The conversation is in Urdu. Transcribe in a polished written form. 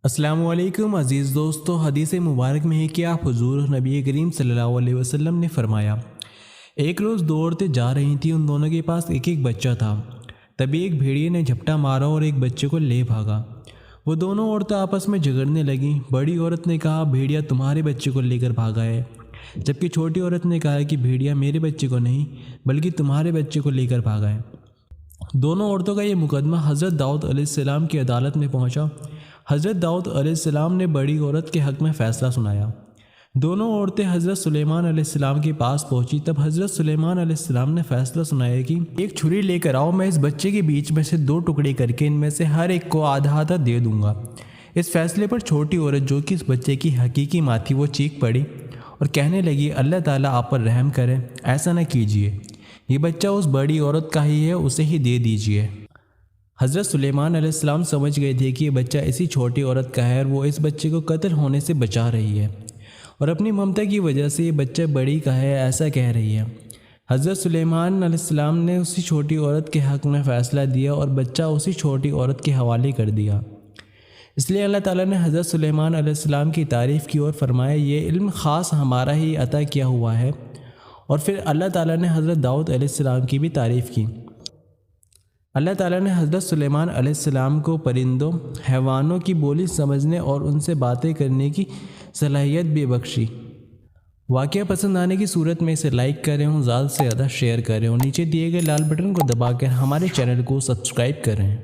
السلام علیکم عزیز دوستو، حدیث مبارک میں ہے کہ آپ حضور نبی کریم صلی اللہ علیہ وسلم نے فرمایا، ایک روز دو عورتیں جا رہی تھیں، ان دونوں کے پاس ایک ایک بچہ تھا۔ تبھی ایک بھیڑیے نے جھپٹا مارا اور ایک بچے کو لے بھاگا۔ وہ دونوں عورتیں آپس میں جھگڑنے لگیں۔ بڑی عورت نے کہا، بھیڑیا تمہارے بچے کو لے کر بھاگا ہے، جبکہ چھوٹی عورت نے کہا کہ بھیڑیا میرے بچے کو نہیں بلکہ تمہارے بچے کو لے کر بھاگا ہے۔ دونوں عورتوں کا یہ مقدمہ حضرت داؤد علیہ السلام کی عدالت میں پہنچا۔ حضرت داؤد علیہ السلام نے بڑی عورت کے حق میں فیصلہ سنایا۔ دونوں عورتیں حضرت سلیمان علیہ السلام کے پاس پہنچی۔ تب حضرت سلیمان علیہ السلام نے فیصلہ سنایا کہ ایک چھری لے کر آؤ، میں اس بچے کے بیچ میں سے دو ٹکڑے کر کے ان میں سے ہر ایک کو آدھا آدھا دے دوں گا۔ اس فیصلے پر چھوٹی عورت جو کہ اس بچے کی حقیقی ماں تھی، وہ چیخ پڑی اور کہنے لگی، اللہ تعالیٰ آپ پر رحم کرے، ایسا نہ کیجیے، یہ بچہ اس بڑی عورت کا ہی ہے، اسے ہی دے دیجیے۔ حضرت سلیمان علیہ السلام سمجھ گئے تھے کہ یہ بچہ اسی چھوٹی عورت کا ہے اور وہ اس بچے کو قتل ہونے سے بچا رہی ہے، اور اپنی ممتا کی وجہ سے یہ بچہ بڑی کا ہے ایسا کہہ رہی ہے۔ حضرت سلیمان علیہ السلام نے اسی چھوٹی عورت کے حق میں فیصلہ دیا اور بچہ اسی چھوٹی عورت کے حوالے کر دیا۔ اس لیے اللہ تعالیٰ نے حضرت سلیمان علیہ السلام کی تعریف کی اور فرمایا، یہ علم خاص ہمارا ہی عطا کیا ہوا ہے۔ اور پھر اللہ تعالیٰ نے حضرت داؤد علیہ السلام کی بھی تعریف کی۔ اللہ تعالیٰ نے حضرت سلیمان علیہ السلام کو پرندوں، حیوانوں کی بولی سمجھنے اور ان سے باتیں کرنے کی صلاحیت بھی بخشی۔ واقعہ پسند آنے کی صورت میں اسے لائک کریں اور زیادہ سے زیادہ شیئر کریں اور نیچے دیے گئے لال بٹن کو دبا کر ہمارے چینل کو سبسکرائب کریں۔